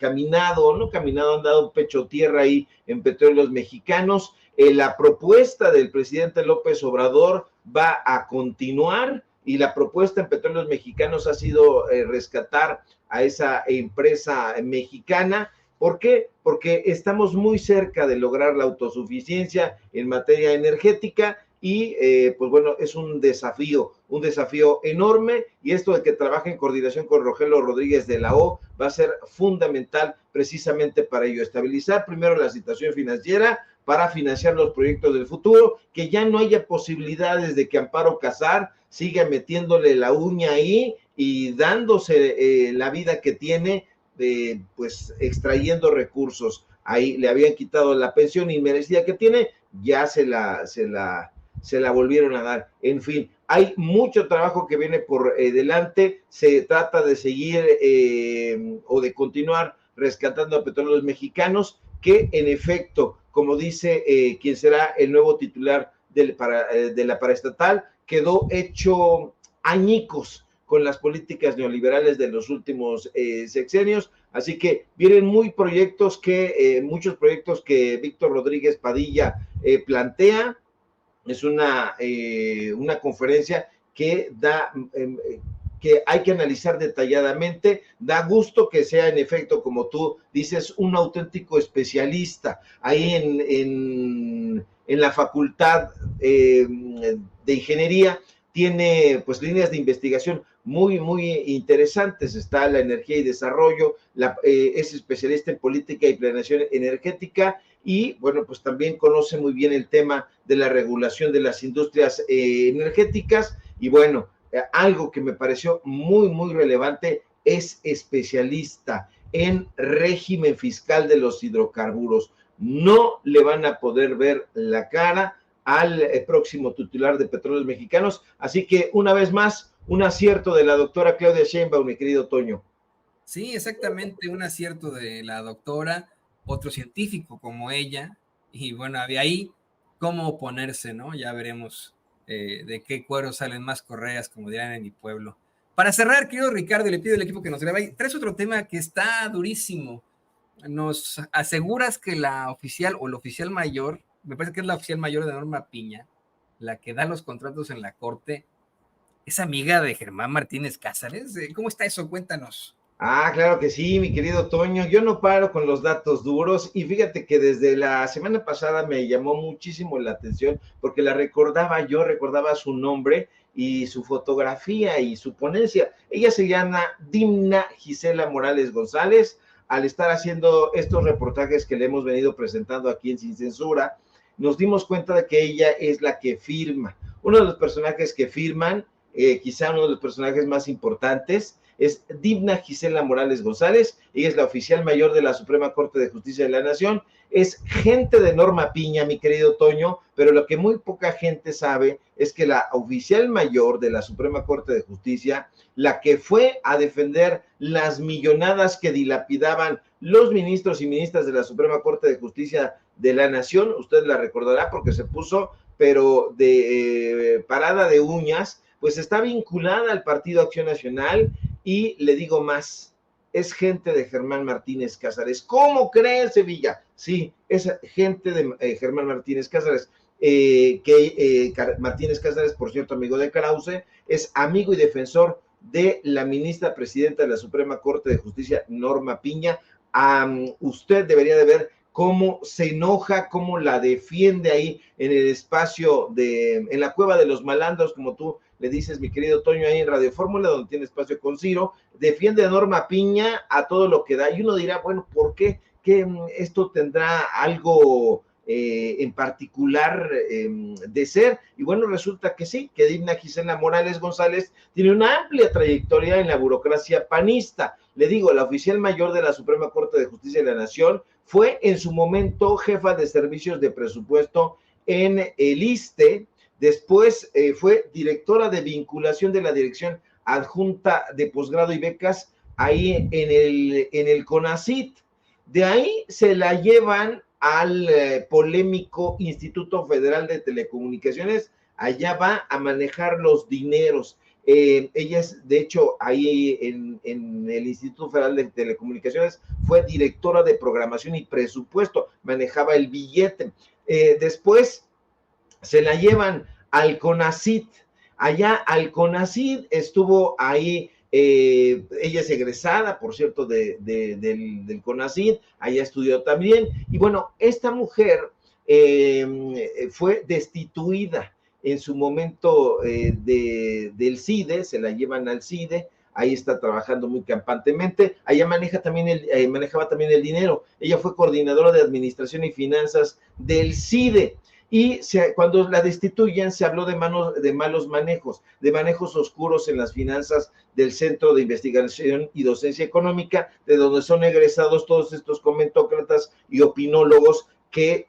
han dado pecho tierra ahí en Petróleos Mexicanos. La propuesta del presidente López Obrador va a continuar y la propuesta en Petróleos Mexicanos ha sido rescatar a esa empresa mexicana. ¿Por qué? Porque estamos muy cerca de lograr la autosuficiencia en materia energética y pues bueno, es un desafío enorme, y esto de que trabaje en coordinación con Rogelio Rodríguez de la O va a ser fundamental precisamente para ello, estabilizar primero la situación financiera para financiar los proyectos del futuro, que ya no haya posibilidades de que Amparo Casar siga metiéndole la uña ahí y dándose la vida que tiene, pues extrayendo recursos. Ahí le habían quitado la pensión inmerecida que tiene, ya se la volvieron a dar. En fin, hay mucho trabajo que viene por delante. Se trata de seguir o de continuar rescatando a Petróleos Mexicanos, que en efecto, como dice quien será el nuevo titular de la paraestatal, quedó hecho añicos con las políticas neoliberales de los últimos sexenios. Así que vienen muchos proyectos que Víctor Rodríguez Padilla plantea. Es una conferencia que que hay que analizar detalladamente. Da gusto que sea, en efecto, como tú dices, un auténtico especialista ahí en la Facultad de Ingeniería. Tiene pues líneas de investigación muy interesantes. Está la energía y desarrollo, es especialista en política y planeación energética, y bueno, pues también conoce muy bien el tema de la regulación de las industrias energéticas. Y bueno, algo que me pareció muy relevante, es especialista en régimen fiscal de los hidrocarburos. No le van a poder ver la cara al próximo titular de Petróleos Mexicanos. Así que una vez más, un acierto de la doctora Claudia Sheinbaum, mi querido Toño. Sí, exactamente, un acierto de la doctora, otro científico como ella, y bueno, había ahí cómo oponerse, ¿no? Ya veremos de qué cuero salen más correas, como dirán en mi pueblo. Para cerrar, querido Ricardo, le pido al equipo que nos grabe, traes otro tema que está durísimo. Nos aseguras que la oficial o el oficial mayor, me parece que es la oficial mayor de Norma Piña, la que da los contratos en la corte, es amiga de Germán Martínez Cázares. ¿Cómo está eso? Cuéntanos. Claro que sí, mi querido Toño. Yo no paro con los datos duros, y fíjate que desde la semana pasada me llamó muchísimo la atención porque recordaba su nombre y su fotografía y su ponencia. Ella se llama Dimna Gisela Morales González. Al estar haciendo estos reportajes que le hemos venido presentando aquí en Sin Censura, nos dimos cuenta de que ella es la que firma. Uno de los personajes que firman, quizá uno de los personajes más importantes, es Dimna Gisela Morales González. Ella es la oficial mayor de la Suprema Corte de Justicia de la Nación. Es gente de Norma Piña, mi querido Toño, pero lo que muy poca gente sabe es que la oficial mayor de la Suprema Corte de Justicia, la que fue a defender las millonadas que dilapidaban los ministros y ministras de la Suprema Corte de Justicia de la Nación, usted la recordará porque se puso, pero de parada de uñas, pues está vinculada al Partido Acción Nacional. Y le digo más, es gente de Germán Martínez Cázares. ¿Cómo crees, Sevilla? Sí, es gente de Germán Martínez Cázares. Martínez Cázares, por cierto, amigo de Krause, es amigo y defensor de la ministra presidenta de la Suprema Corte de Justicia, Norma Piña. Usted debería de ver cómo se enoja, cómo la defiende ahí en el espacio en la cueva de los malandros, como tú le dices, mi querido Toño, ahí en Radio Fórmula, donde tiene espacio con Ciro. Defiende a Norma Piña a todo lo que da, y uno dirá, bueno, ¿por qué? ¿Que esto tendrá algo en particular de ser? Y bueno, resulta que sí, que Dimna Gisela Morales González tiene una amplia trayectoria en la burocracia panista. Le digo, la oficial mayor de la Suprema Corte de Justicia de la Nación, fue en su momento jefa de servicios de presupuesto en el ISSSTE. Después fue directora de vinculación de la Dirección Adjunta de Posgrado y Becas ahí en el CONACYT. De ahí se la llevan al polémico Instituto Federal de Telecomunicaciones. Allá va a manejar los dineros. Ella es, de hecho, ahí en el Instituto Federal de Telecomunicaciones, fue directora de programación y presupuesto, manejaba el billete. Después se la llevan al CONACYT. allá al CONACYT, estuvo ahí, ella es egresada, por cierto, del CONACYT, allá estudió también, y bueno, esta mujer fue destituida en su momento del CIDE, se la llevan al CIDE, ahí está trabajando muy campantemente, allá manejaba también el dinero, ella fue coordinadora de administración y finanzas del CIDE, y cuando la destituyen se habló de malos manejos, de manejos oscuros en las finanzas del Centro de Investigación y Docencia Económica, de donde son egresados todos estos comentócratas y opinólogos que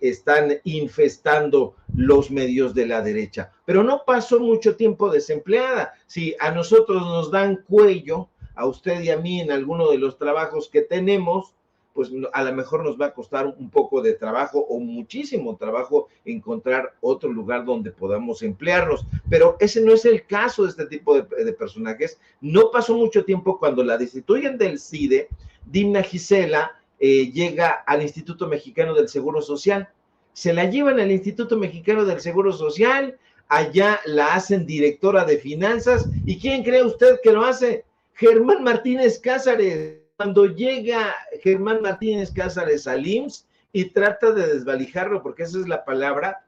están infestando los medios de la derecha. Pero no pasó mucho tiempo desempleada. Si a nosotros nos dan cuello, a usted y a mí en alguno de los trabajos que tenemos, pues a lo mejor nos va a costar un poco de trabajo o muchísimo trabajo encontrar otro lugar donde podamos emplearnos. Pero ese no es el caso de este tipo de personajes. No pasó mucho tiempo cuando la destituyen del CIDE, Dimna Gisela llega al Instituto Mexicano del Seguro Social. Se la llevan al Instituto Mexicano del Seguro Social, allá la hacen directora de finanzas. ¿Y quién cree usted que lo hace? Germán Martínez Cázares. Cuando llega Germán Martínez Cázares al IMSS y trata de desvalijarlo, porque esa es la palabra,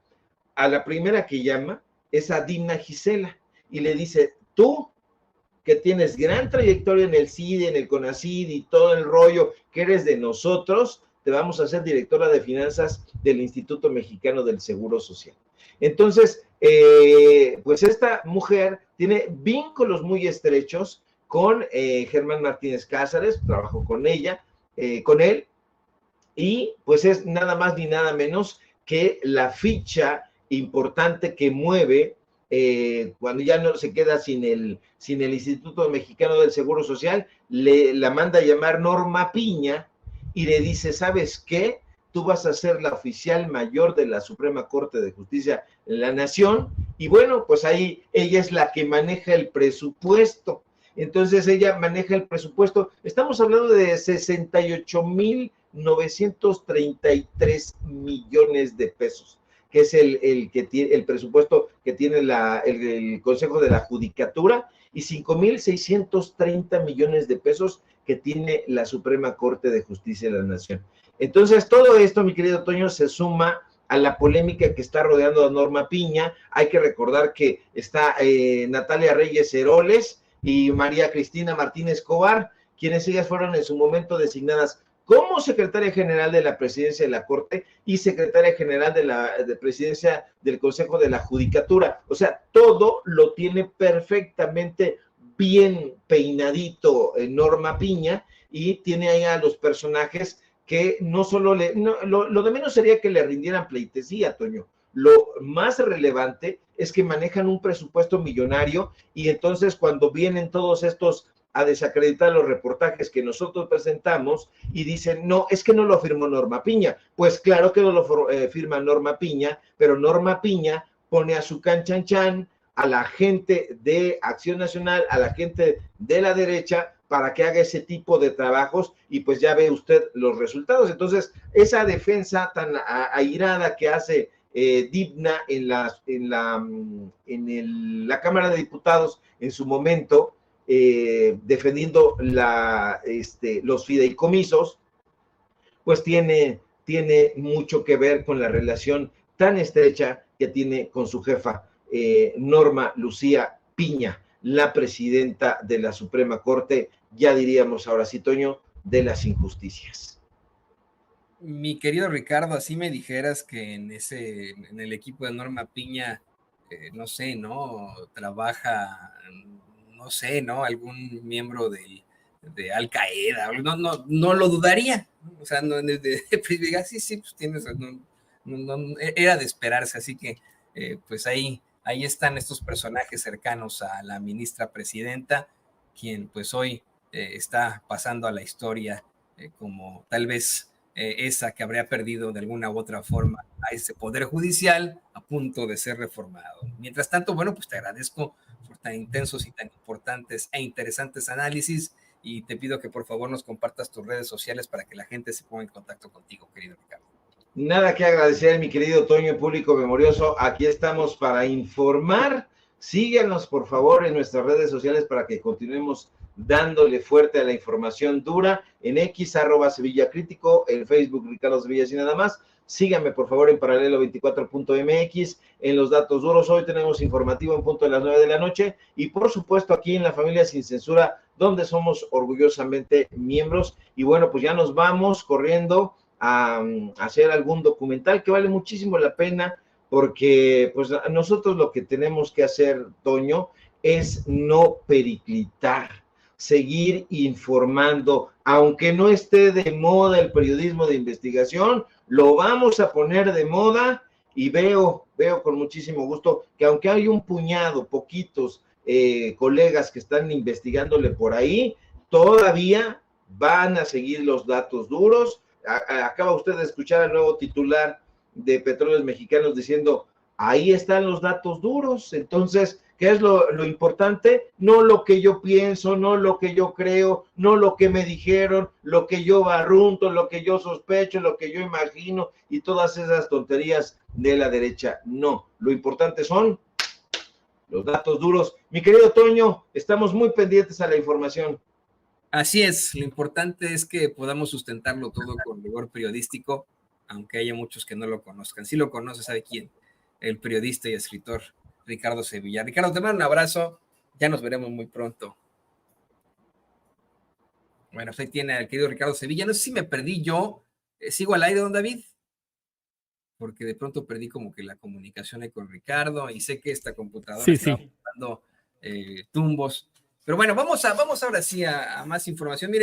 a la primera que llama es a Dimna Gisela y le dice, tú que tienes gran trayectoria en el CIDE, en el CONACYT y todo el rollo, que eres de nosotros, te vamos a hacer directora de finanzas del Instituto Mexicano del Seguro Social. Entonces, pues esta mujer tiene vínculos muy estrechos con Germán Martínez Cázares, trabajó con ella, con él, y pues es nada más ni nada menos que la ficha importante que mueve cuando ya no se queda sin el Instituto Mexicano del Seguro Social, la manda a llamar Norma Piña y le dice, ¿sabes qué? Tú vas a ser la oficial mayor de la Suprema Corte de Justicia de la Nación, y bueno, pues ahí ella es la que maneja el presupuesto. Entonces ella maneja el presupuesto, estamos hablando de 68,933 millones de pesos, que es el presupuesto que tiene el Consejo de la Judicatura, y 5,630 millones de pesos que tiene la Suprema Corte de Justicia de la Nación. Entonces, todo esto, mi querido Toño, se suma a la polémica que está rodeando a Norma Piña. Hay que recordar que está Natalia Reyes Heroles y María Cristina Martínez Cobar, quienes ellas fueron en su momento designadas como secretaria general de la presidencia de la Corte y secretaria general de presidencia del Consejo de la Judicatura. O sea, todo lo tiene perfectamente bien peinadito Norma Piña, y tiene ahí a los personajes que no solo lo de menos sería que le rindieran pleitesía, Toño. Lo más relevante es que manejan un presupuesto millonario, y entonces cuando vienen todos estos a desacreditar los reportajes que nosotros presentamos y dicen, no, es que no lo firmó Norma Piña. Pues claro que no lo firma Norma Piña, pero Norma Piña pone a su canchanchan a la gente de Acción Nacional, a la gente de la derecha, para que haga ese tipo de trabajos, y pues ya ve usted los resultados. Entonces, esa defensa tan airada que hace Dimna en la Cámara de Diputados en su momento, defendiendo los fideicomisos, pues tiene mucho que ver con la relación tan estrecha que tiene con su jefa, Norma Lucía Piña, la presidenta de la Suprema Corte, ya diríamos ahora sí, Toño, de las injusticias. Mi querido Ricardo, así me dijeras que en el equipo de Norma Piña, no sé, ¿no? Trabaja, no sé, ¿no? Algún miembro de Al Qaeda, no lo dudaría. O sea, sí, pues tienes, era de esperarse, así que pues ahí están estos personajes cercanos a la ministra presidenta, quien pues hoy está pasando a la historia como tal vez esa que habría perdido de alguna u otra forma a ese poder judicial a punto de ser reformado. Mientras tanto, bueno, pues te agradezco por tan intensos y tan importantes e interesantes análisis, y te pido que por favor nos compartas tus redes sociales para que la gente se ponga en contacto contigo, querido Ricardo. Nada que agradecer, mi querido Toño, público memorioso. Aquí estamos para informar Síganos, por favor, en nuestras redes sociales para que continuemos dándole fuerte a la información dura en X, @Sevilla Crítico, en Facebook, Ricardo Sevilla, y nada más. Síganme, por favor, en paralelo24.mx, en los datos duros. Hoy tenemos informativo en punto de las 9 de la noche y, por supuesto, aquí en La Familia Sin Censura, donde somos orgullosamente miembros. Y bueno, pues ya nos vamos corriendo a hacer algún documental que vale muchísimo la pena, porque pues nosotros lo que tenemos que hacer, Toño, es no periclitar, seguir informando, aunque no esté de moda el periodismo de investigación, lo vamos a poner de moda y veo con muchísimo gusto que aunque hay un puñado, poquitos colegas que están investigándole por ahí, todavía van a seguir los datos duros. Acaba usted de escuchar al nuevo titular de Petróleos Mexicanos diciendo, ahí están los datos duros. Entonces, ¿qué es lo importante? No lo que yo pienso, no lo que yo creo, no lo que me dijeron, lo que yo barrunto, lo que yo sospecho, lo que yo imagino y todas esas tonterías de la derecha. No, lo importante son los datos duros. Mi querido Toño, estamos muy pendientes a la información. Así es, lo importante es que podamos sustentarlo todo con rigor periodístico, aunque haya muchos que no lo conozcan. Si lo conoce, sabe quién, el periodista y escritor Ricardo Sevilla. Ricardo, te mando un abrazo, ya nos veremos muy pronto. Bueno, usted tiene al querido Ricardo Sevilla. No sé si me perdí yo, ¿sigo al aire, don David? Porque de pronto perdí como que la comunicación ahí con Ricardo y sé que esta computadora está dando tumbos. Pero bueno, vamos ahora sí a más información. Mire,